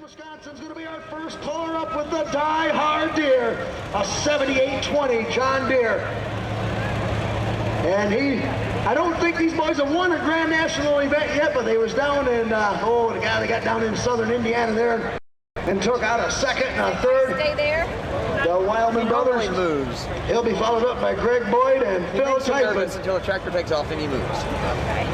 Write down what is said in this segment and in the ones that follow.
Wisconsin's going to be our first puller up with the die-hard deer, a 7820 John Deere. And I don't think these boys have won a Grand National event yet, but they was down in, the guy they got down in southern Indiana there and took out a second and a third. Stay there. The Wildman brothers moves. He'll be followed up by Greg Boyd and Phil Typen. Until the tractor takes off and he moves. Okay.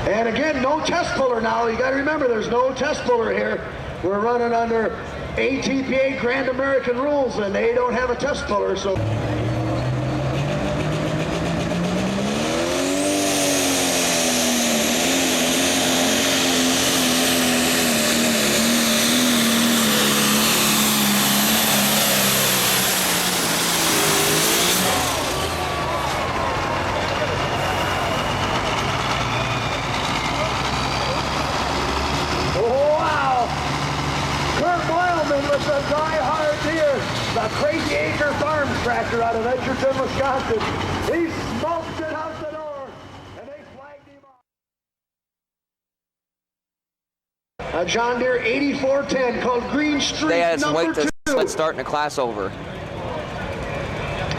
And again, no test puller now. You got to remember, there's no test puller here. We're running under ATPA Grand American rules, and they don't have a test puller. So. With the die-hard deer, the Crazy Acre Farms tractor out of Edgerton, Wisconsin. He smoked it out the door, and they flagged him off. A John Deere 8410 called Green Street They had some number weight to 2. sled starting a class over.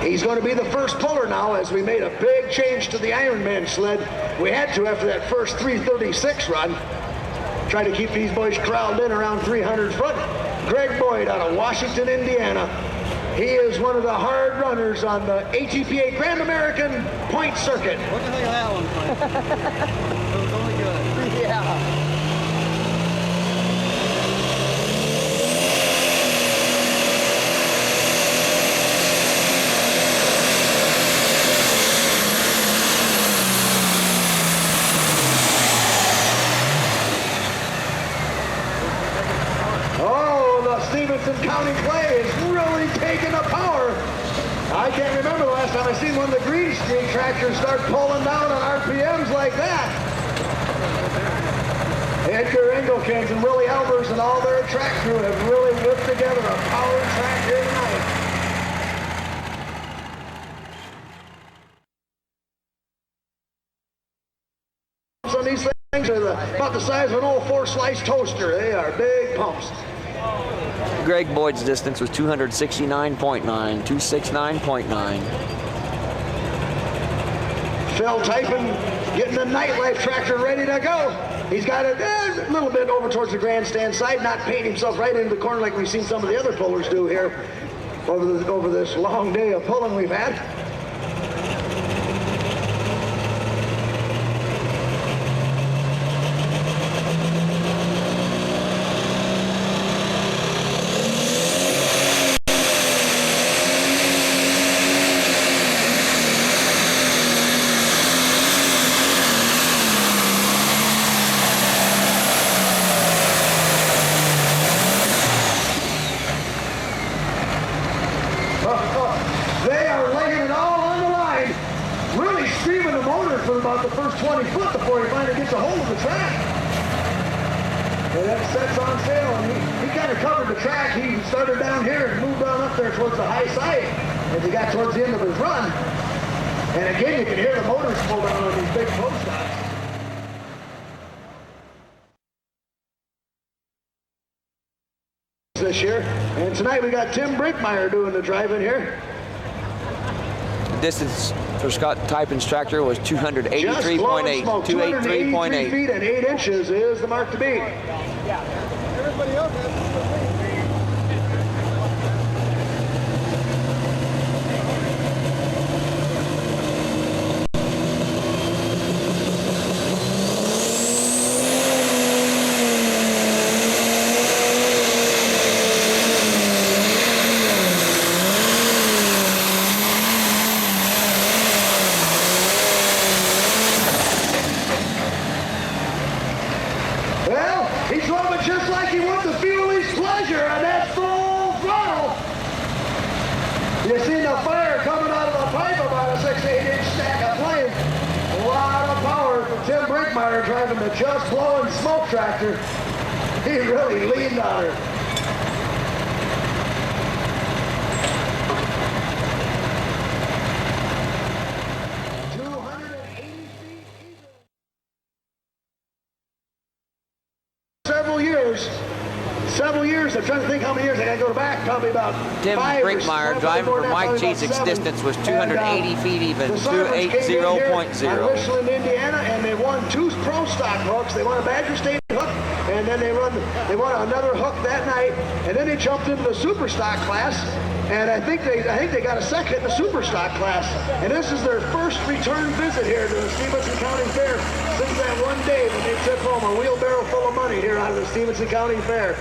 He's going to be the first puller now, as we made a big change to the Ironman sled. We had to after that first 336 run. Try to keep these boys corralled in around 300 foot. Greg Boyd out of Washington, Indiana. He is one of the hard runners on the ATPA Grand American Point Circuit. What do you think of that one, Frank? It was only good. Yeah. Stevenson County Clay is really taking the power. I can't remember the last time I seen one of the Green Street tractors start pulling down on RPMs like that. Edgar Engelkins and Willie Albers and all their track crew have really whipped together a power track here tonight. Some of these things are about the size of an old 4-slice toaster. They are big pumps. Greg Boyd's distance was 269.9, 269.9. Phil Typen getting the nightlife tractor ready to go. He's got it a little bit over towards the grandstand side, not painting himself right into the corner like we've seen some of the other pullers do here over this long day of pulling we've had. They are laying it all on the line, really screaming the motor for about the first 20 foot before he finally gets a hold of the track. And that sets on sail, and he kind of covered the track. He started down here and moved on up there towards the high side as he got towards the end of his run. And again, you can hear the motors pull down on these big post stops. This year, and tonight we got Tim Brinkmeyer doing the driving here. The distance for Scott Typen's tractor was 283.8, 283.8 feet and 8 inches is the mark to beat. Everybody else has He drove it just like he would the Fuelie's Pleasure, and that's full throttle. You see the fire coming out of the pipe, about a 6 to 8 inch stack of flame. A lot of power from Tim Brinkmeyer driving the Just Blowing Smoke tractor. He really leaned on her. several years. I'm trying to think how many years. I got to go back. Probably about Tim 5 or Brinkmeyer, 7, driving more for than that, Mike probably about Chesek's 7. distance was And, 280 feet even, the Sarvers came in here 280.0. on Richland, Indiana, and they won 2 pro stock hooks. They won a Badger State hook, and then they won another hook that night, and then they jumped into the super stock class. And I think they got a second in the super stock class. And this is their first return visit here to the Stevenson County Fair since that one day when they took home a wheelbarrow full of money here out of the Stevenson County Fair.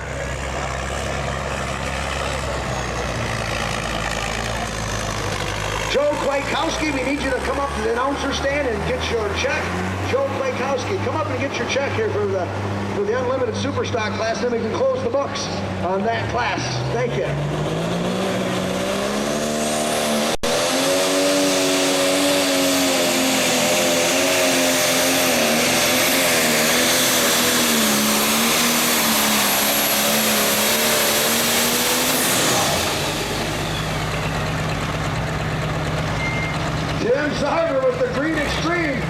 Joe Kwiatkowski, we need you to come up to the announcer stand and get your check. Joe Kwiatkowski, come up and get your check here for the unlimited super stock class, then we can close the books on that class. Thank you. Sarver with the Green Extreme,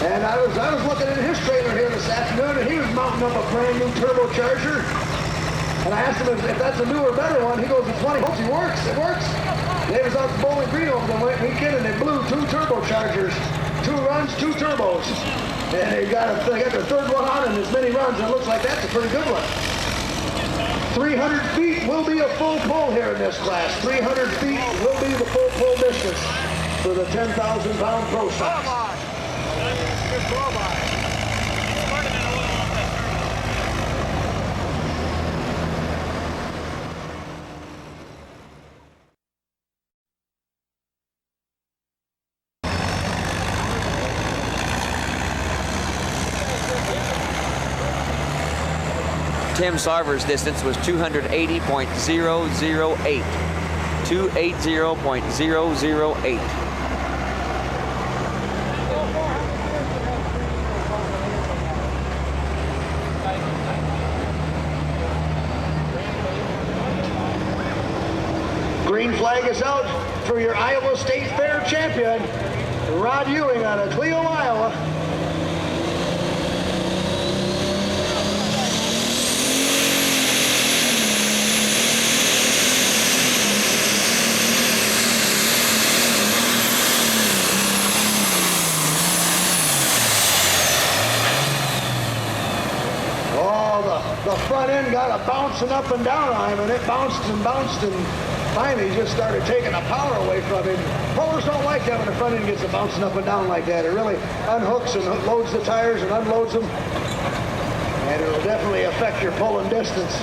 and I was looking at his trailer here this afternoon, and he was mounting up a brand new turbocharger. And I asked him if that's a newer, better one. He goes, "It's 20 volts. It works. It works." They was out to Bowling Green over the weekend, and they blew 2 turbochargers, 2 runs, 2 turbos, and they got their third one on in as many runs. And it looks like that's a pretty good one. 300 feet will be a full pull here in this class. 300 feet will be the full pull distance for the 10,000-pound pro stocks. Tim Sarver's distance was 280.008. 280.008. Green flag is out for your Iowa State Fair champion, Rod Ewing out of Cleo, Iowa. The front end got a bouncing up and down on him, and it bounced and finally just started taking the power away from him. Pullers don't like that when the front end gets a bouncing up and down like that. It really unhooks and loads the tires and unloads them, and it'll definitely affect your pulling distance.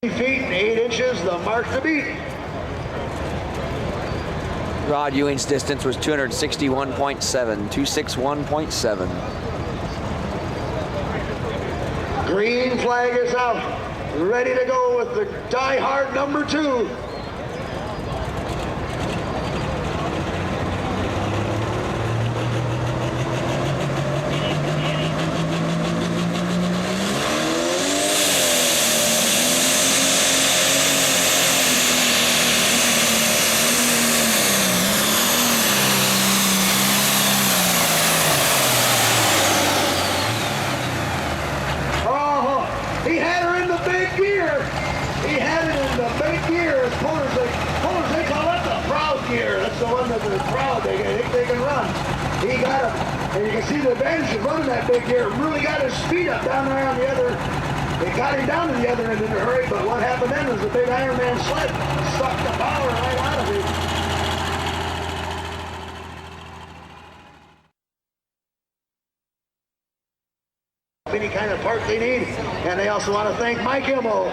Feet and 8 inches, the mark to beat. Rod Ewing's distance was 261.7, 261.7. Green flag is out. Ready to go with the die-hard number 2. He had her in the big gear. He had it in the big gear. Pullers, they call that the proud gear. That's the one that they're proud. They can run. He got him. And you can see the advantage of running that big gear. Really got his speed up down there on the other. It got him down to the other end in a hurry. But what happened then was the big Iron Man sled sucked the power right out of him. Any kind of part they need. And they also want to thank Mike Himmel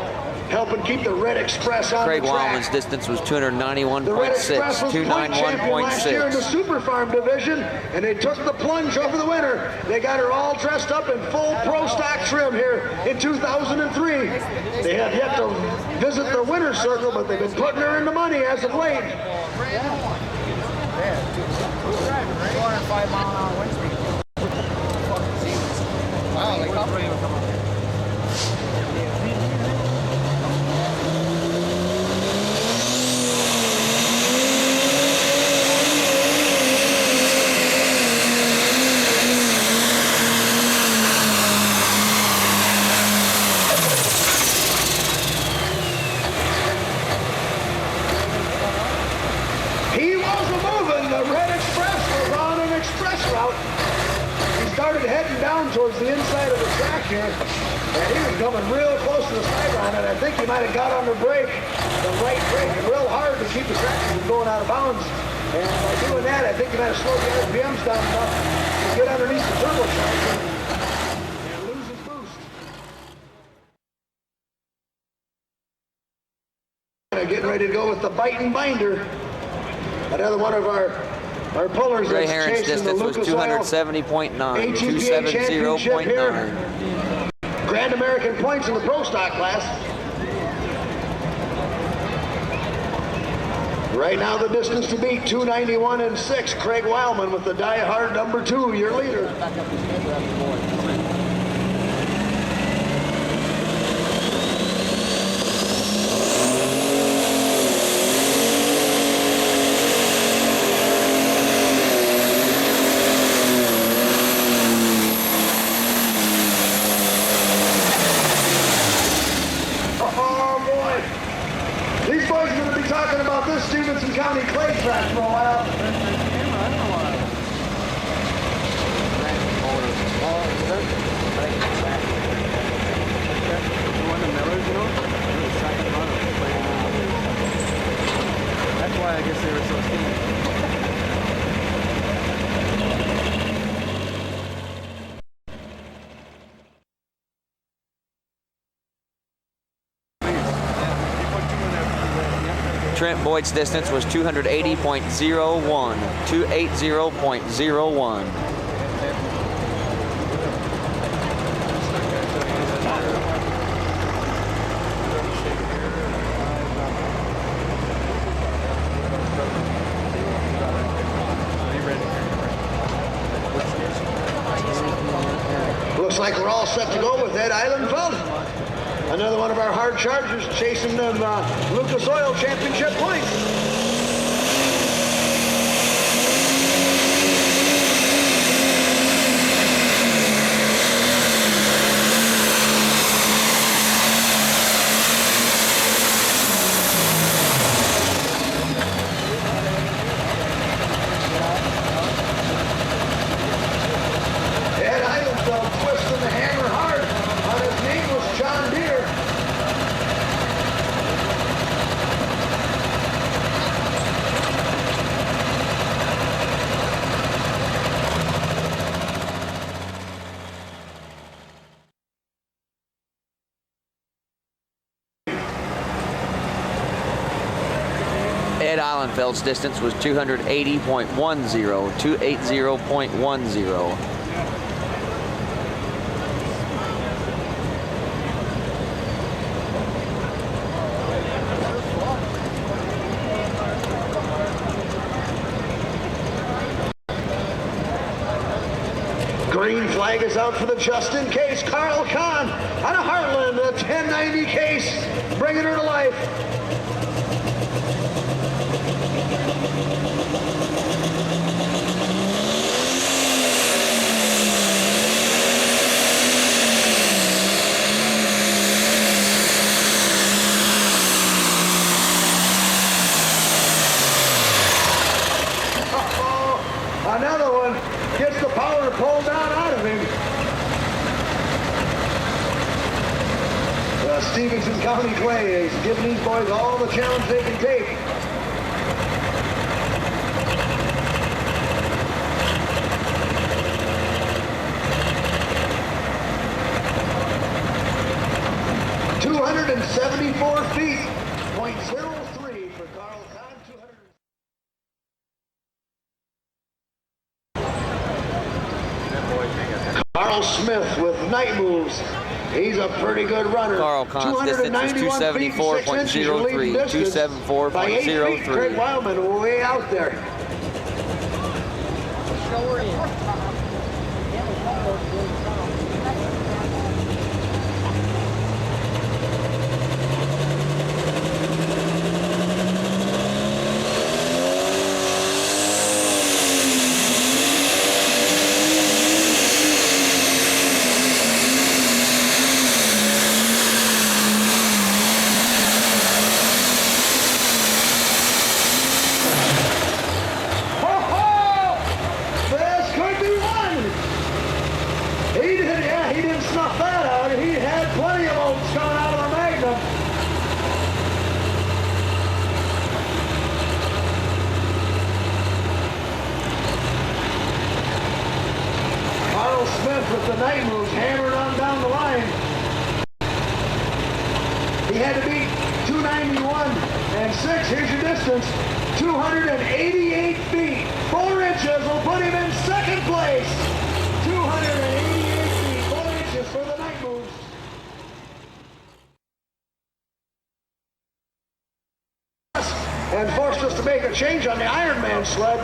helping keep the Red Express on Craig the track. Wildman's distance was The Red 291.6, Express was point champion last year in the 291.6. Super Farm division, and they took the plunge over the winter. They got her all dressed up in full pro stock trim here in 2003. They have yet to visit the winner's circle, but they've been putting her in the money as of late. 205 mile an hour wind speed. Wow, they come. He wasn't moving. The Red Express was on an express route. He started heading down towards the inside of the track here, and he was coming real close to the sideline, and I think he might have got on the brake, the right brake, real hard to keep the traction from going out of bounds. And by doing that, I think he might have slowed the RPMs down enough to get underneath the turbocharger and lose his boost. Getting ready to go with the bite and binder. Another one of our pullers Ray that's Heron's chasing the distance was Lucas Oil 270.9, ATPA championship here. 270.9. Grand American points in the pro stock class. Right now the distance to beat, 291.6. Craig Wildman with the die-hard number 2, your leader. These boys are going to be talking about this Stevenson County clay track for a while. That's why I guess they were so skinny. Trent Boyd's distance was 280.01, 280.01. Looks like we're all set to go with Ed Eilenfeld. Another one of our hard chargers chasing them Lucas Oil championship points. Ed Eilenfeld twisting the hammer hard on his nameless John Deere. Ed Eilenfeld's distance was 280.10, 280.10. Green flag is out for the just in case. Carl Kahn out of Heartland, the 1090 case, bringing her to life. Another one gets the power pulled down out of him. Stevenson County Clay is giving these boys all the challenge they can take. 274 feet, .03 for Carl Kahn. Carl Smith with night moves. He's a pretty good runner. Carl Kahn's distance is 274.03. 274.03. Craig Wildman way out there. He didn't snuff that out. He had plenty of oats coming out of the Magnum. Carl Smith with the night moves, hammered on down the line. He had to beat 291 and 6. Here's your distance. 288 feet, 4 inches will put him in second place. 288 feet, 4 inches for the night moves. And forced us to make a change on the Ironman sled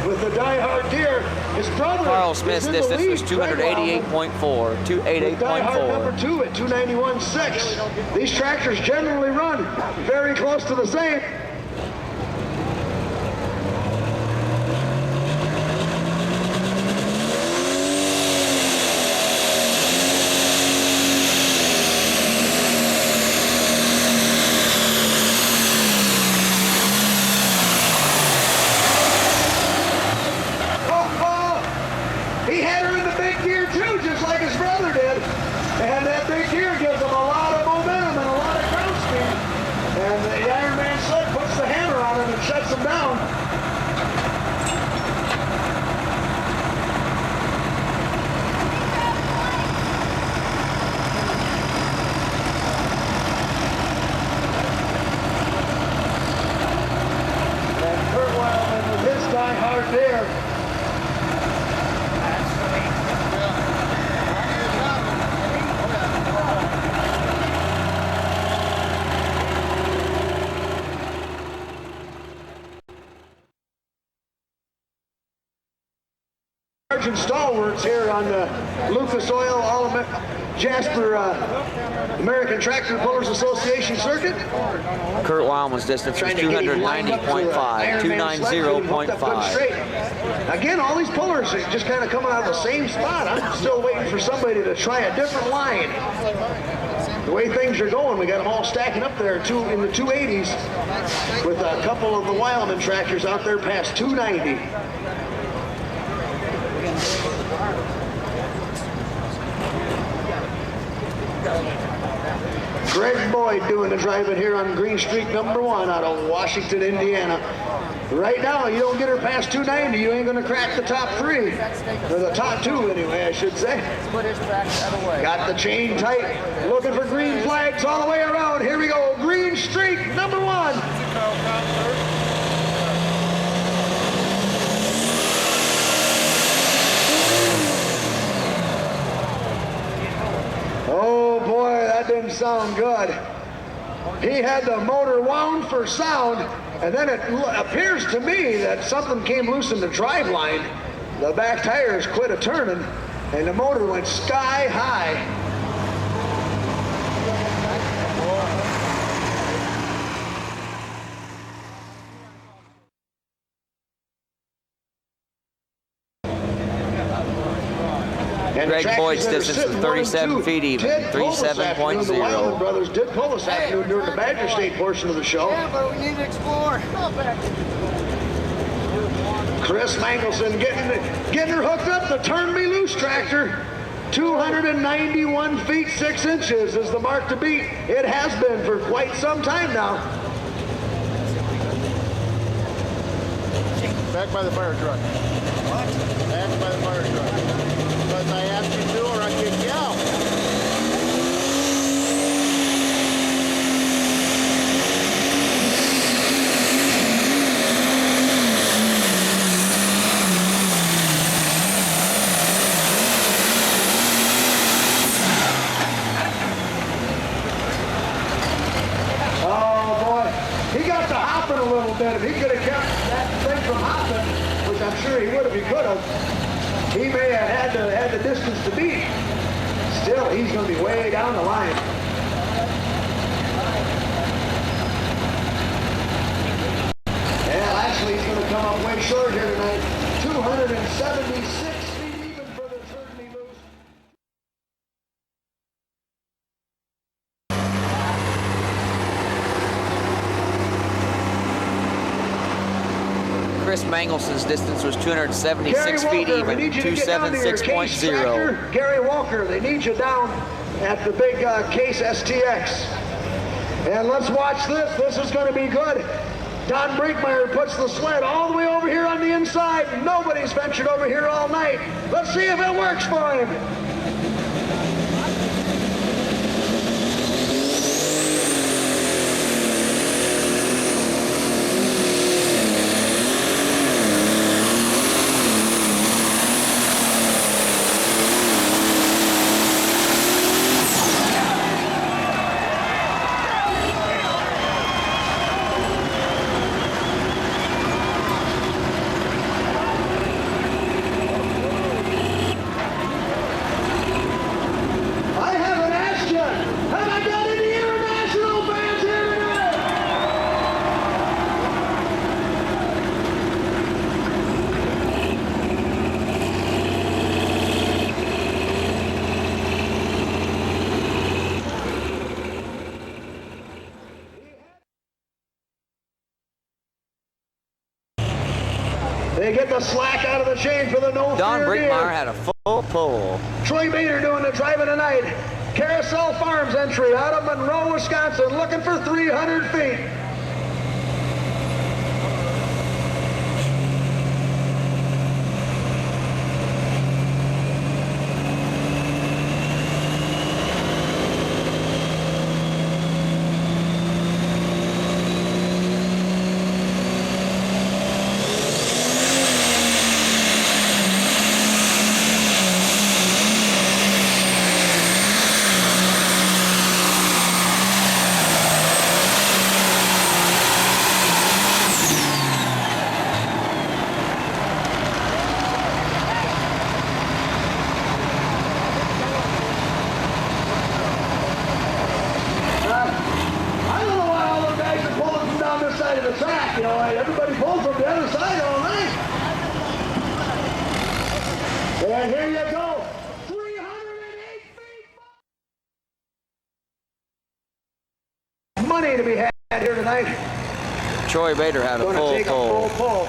with the Die-Hard Deer. His brother Carl Smith's distance was 288.4. 288.4. Number 2 at 291.6. These tractors generally run very close to the same. He had her in the big gear too, just like his brother did. And that big gear gives him a lot of momentum and a lot of ground speed. And the Ironman sled puts the hammer on him and shuts him down. And Kurt Wildman with his Die-Hard Deer. Stalwarts here on the Lucas Oil Jasper American Tractor Pullers Association circuit. Kurt Wildman's distance was 290.5. 290.5. Again, all these pullers are just kind of coming out of the same spot. I'm still waiting for somebody to try a different line. The way things are going, we got them all stacking up there in the 280s with a couple of the Wildman tractors out there past 290. Greg Boyd doing the driving here on Green Streak number 1 out of Washington, Indiana. Right now, you don't get her past 290, you ain't going to crack the top 3. Or the top 2, anyway, I should say. Got the chain tight, looking for green flags all the way around. Here we go, Green Streak number 1. Oh boy, that didn't sound good. He had the motor wound for sound, and then it appears to me that something came loose in the drive line. The back tires quit a turning, and the motor went sky high. Greg Boyd's distance was 37 feet even, 37.0. The Wildman brothers did pull this afternoon during the Badger State portion of the show. Yeah, but we need to explore. Chris Mangelson getting her hooked up. The Turn Me Loose tractor. 291 feet 6 inches is the mark to beat. It has been for quite some time now. Back by the fire truck. What? Back by the fire truck. Because I asked you to, or I kick you out. sure he would if he could have. He may have had the distance to beat. Still, he's going to be way down the line. Yeah, actually, he's going to come up way short here tonight. 276 feet even for the third knee loose. Chris Mangelson's distance was 276 feet even, 276.0. Gary Walker, they need you down at the big Case STX. And let's watch this. This is going to be good. Don Brinkmeyer puts the sled all the way over here on the inside. Nobody's ventured over here all night. Let's see if it works for him. They get the slack out of the chain for the no Don fear gear. Brinkmeyer had a full pull. Troy Bader doing the driving tonight. Carousel Farms entry out of Monroe, Wisconsin, looking for 300 feet. You know, everybody pulls from the other side all night. And here you go. 308 feet. Money to be had here tonight. Troy Bader had a full pull.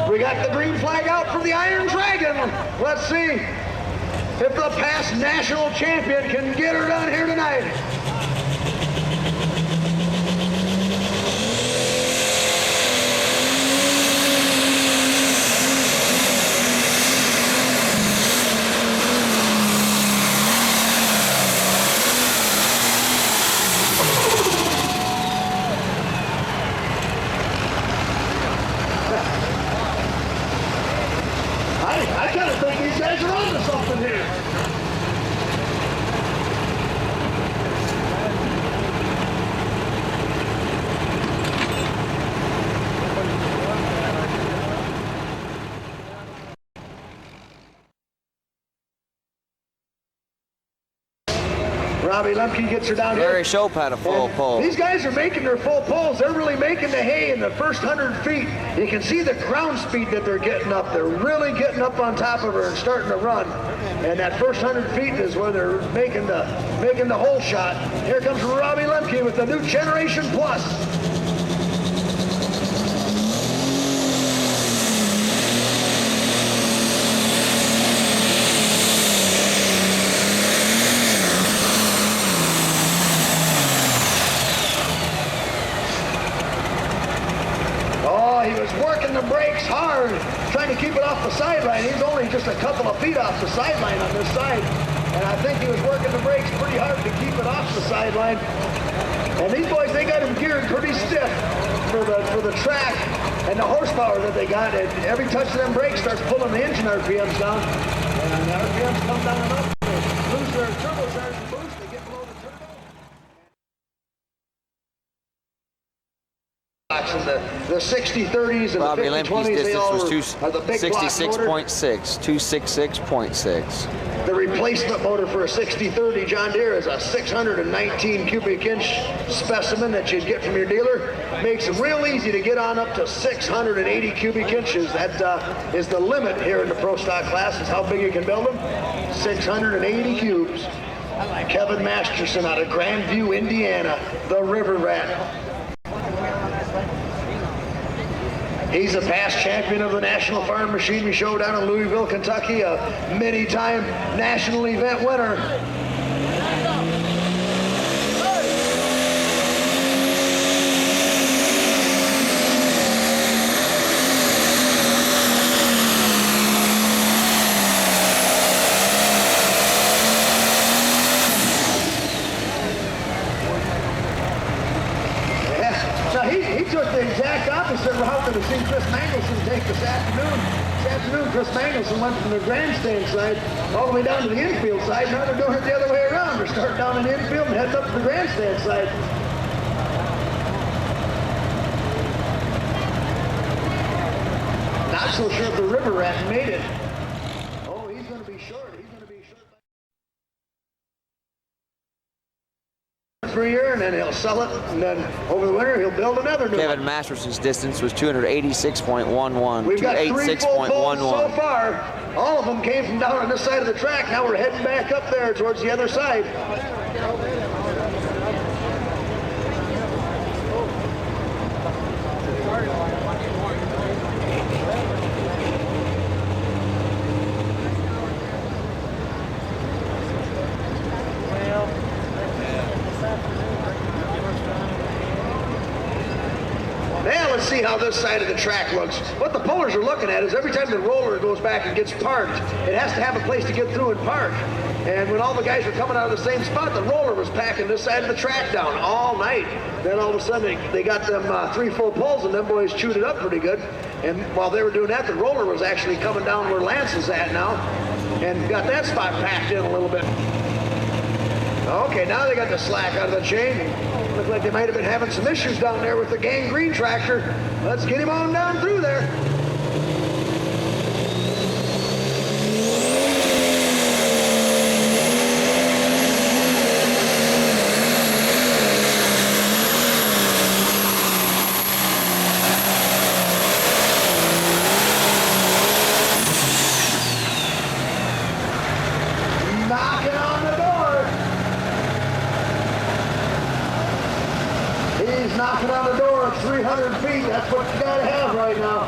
We got the green flag out for the Iron Dragon. Let's see if the past national champion can get her done here tonight. I kind of think these guys are onto something here. Robbie Lemke gets her down Larry here. Shope had a full pull. These guys are making their full pulls. They're really making the hay in the first 100 feet. You can see the ground speed that they're getting up. They're really getting up on top of her and starting to run. And that first 100 feet is where they're making the whole shot. Here comes Robbie Lemke with the new Generation Plus. He was working the brakes hard, trying to keep it off the sideline. He's only just a couple of feet off the sideline on this side. And I think he was working the brakes pretty hard to keep it off the sideline. And these boys, they got him geared pretty stiff for the track. and the horsepower that they got, and every touch of them brakes starts pulling the engine RPMs down. And the RPMs come down enough, they lose their turbocharged boost, they get below the turbo. The 60-30s and Bobby the Lemke's 50-20s, they distance all was are the big block motor. 266.6. The replacement motor for a 60-30 John Deere is a 619 cubic inch specimen that you'd get from your dealer. Makes them real easy to get on up to 680 cubic inches. That is the limit here in the Pro Stock class, is how big you can build them. 680 cubes. Kevin Masterson out of Grandview, Indiana, the River Rat. He's a past champion of the National Farm Machinery Show down in Louisville, Kentucky, a many-time national event winner. He took the exact opposite route that we've seen Chris Mangelson take this afternoon. This afternoon, Chris Mangelson went from the grandstand side all the way down to the infield side. Now they're doing it the other way around. They're starting down in the infield and heading up to the grandstand side. Not so sure if the River Rat made it. Oh, he's going to be short. He's going to be short. For a year, and then he'll sell it, and then over the winter he'll build another new Kevin one. Masterson's distance was 286.11. We've got 3 full pulls so 286.11. far. All of them came from down on this side of the track. Now we're heading back up there towards the other side. Now let's see how this side of the track looks. What the pullers are looking at is every time the roller goes back and gets parked, it has to have a place to get through and park. And when all the guys were coming out of the same spot, the roller was packing this side of the track down all night. Then all of a sudden they got them 3 full pulls, and them boys chewed it up pretty good. And while they were doing that, the roller was actually coming down where Lance is at now and got that spot packed in a little bit. Okay, now they got the slack out of the chain. Looked like they might have been having some issues down there with the gangrene tractor. Let's get him on down through there. Knocking on the door. He's knocking on the door at 300 feet. That's what you gotta have right now.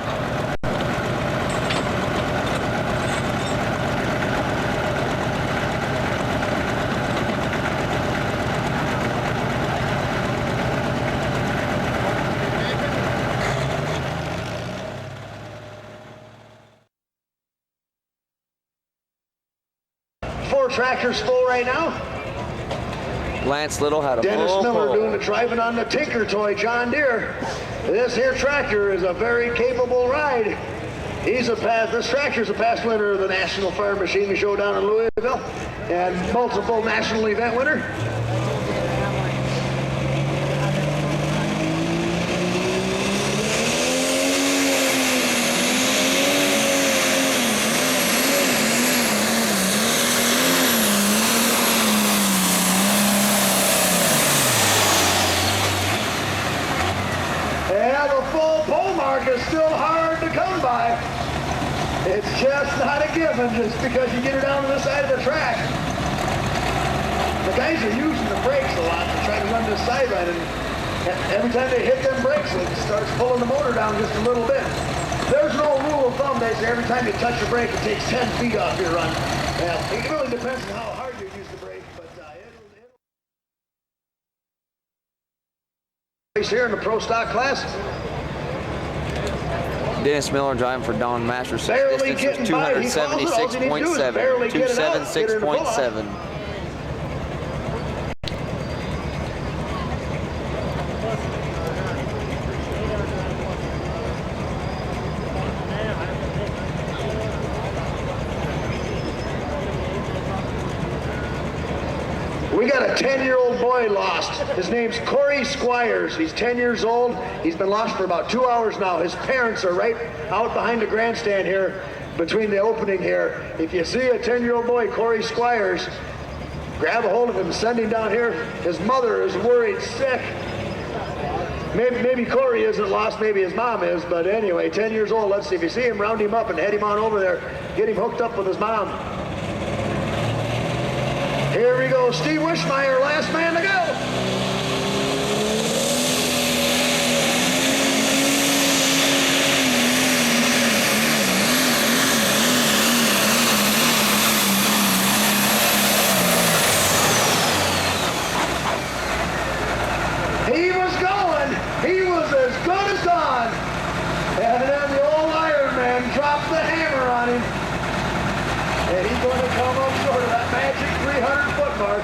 Four tractors full right now. Lance Little had a Dennis full Miller pull. doing the driving on the Tinker Toy John Deere. This here tractor is a very capable ride. This tractor's a past winner of the National Farm Machinery Show down in Louisville and multiple national event winner. Yeah, the full pole mark is still hard to come by. It's just not a given just because you get her down to the side of the track. The guys are using the brakes a lot to try to run this sideline, and every time they hit them brakes, it starts pulling the motor down just a little bit. There's no rule of thumb. They say every time you touch your brake, it takes 10 feet off your run. Well, it really depends on how hard you use the brake, but it'll here in the Pro Stock class. Dennis Miller driving for Don Masterson. Barely Distance getting by. He calls it. All you need to do is barely get it out, get her to pull off. 276.7. We got a 10-year-old boy lost. His name's Corey Squires. He's 10 years old. He's been lost for about 2 hours now. His parents are right out behind the grandstand here, between the opening here. If you see a 10-year-old boy, Corey Squires, grab a hold of him, send him down here. His mother is worried sick. Maybe Corey isn't lost, maybe his mom is, but anyway, 10 years old. Let's see. If you see him, round him up and head him on over there. Get him hooked up with his mom. Here we go. Steve Wishmeyer, last man to go. He was going. He was as good as gone. And then the old Iron Man dropped the hammer on him. And he's going to come up short of that magic 300-foot mark.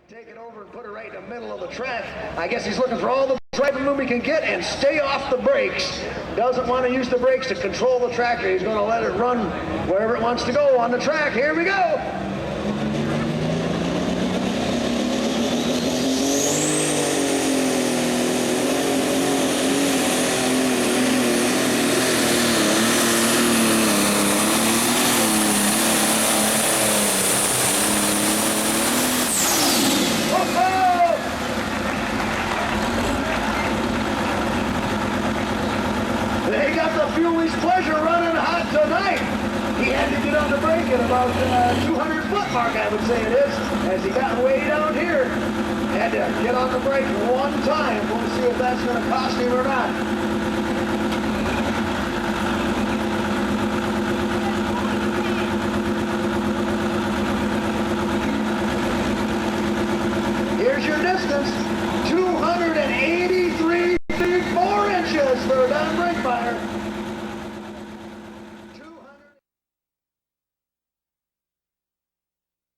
Take it over and put it right in the middle of the track. I guess he's looking for all the driving room he can get and stay off the brakes. Doesn't want to use the brakes to control the tractor. He's going to let it run wherever it wants to go on the track. Here we go. They got the Fuelie's pleasure running hot tonight. He had to get on the brake at about 200-foot mark, I would say it is, as he got way down here. Had to get on the brake one time. We'll see if that's going to cost him or not. Here's your distance, 283 feet 4 inches for Don Brinkmeyer.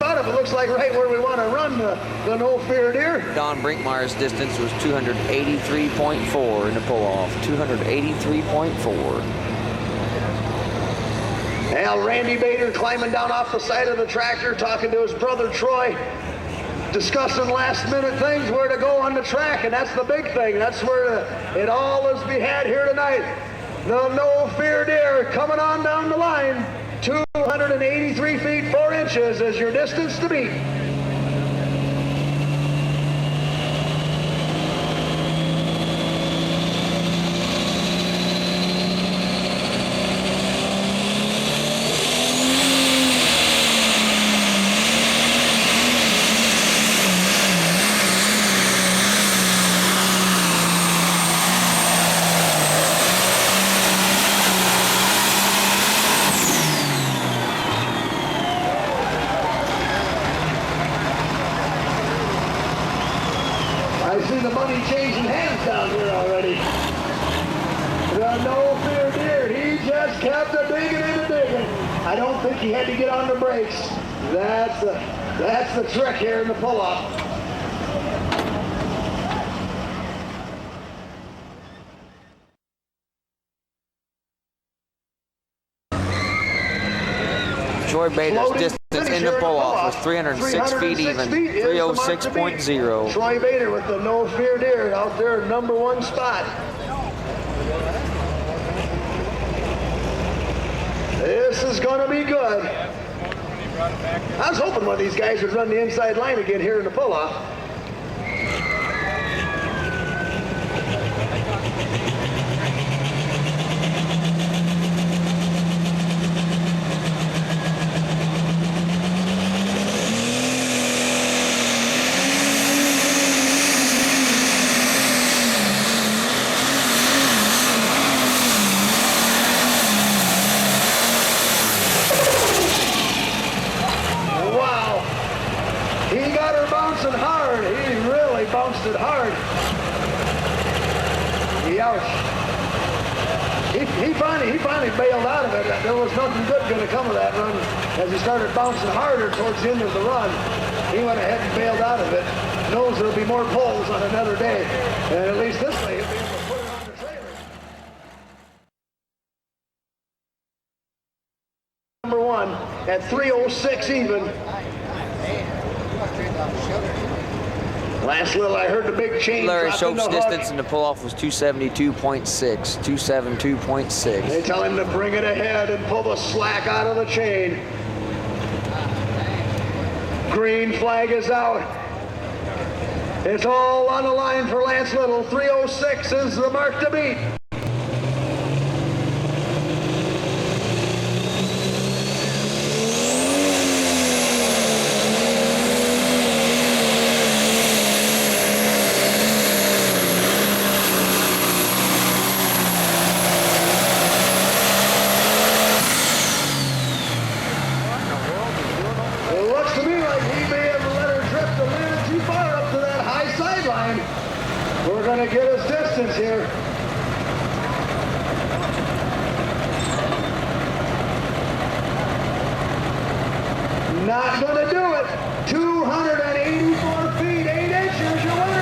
It looks like right where we want to run the No Fear Deer. Don Brinkmeyer's distance was 283.4 in the pull-off. 283.4. Now Randy Bader climbing down off the side of the tractor, talking to his brother Troy, discussing last-minute things, where to go on the track, and that's the big thing. That's where it all is be had here tonight. The No Fear Deer coming on down the line. 283 feet 4 inches is your distance to beat. I see the money changing hands down here already. The No Fear Deer, he just kept a digging and a digging. I don't think he had to get on the brakes. That's the trick here in the pull-off. Troy Bader's distance in the pull-off was 306 feet even, 306.0. Troy Bader with the No Fear Deer out there, #1 spot. This is going to be good. I was hoping one of these guys would run the inside line again here in the pull-off. Bouncing hard. He really bounced it hard. Ouch. He finally bailed out of it. There was nothing good going to come of that run. As he started bouncing harder towards the end of the run, he went ahead and bailed out of it. Knows there'll be more poles on another day. And at least this way, he'll be able to put it on the trailer. Number one at 3:06 even. Last little, I heard the big chain. Larry Shope's distance in the pull-off was 272.6, 272.6. They tell him to bring it ahead and pull the slack out of the chain. Green flag is out. It's all on the line for Lance Little. 3:06 is the mark to beat. We're going to get his distance here. Not going to do it. 284 feet, 8 inches. Your winner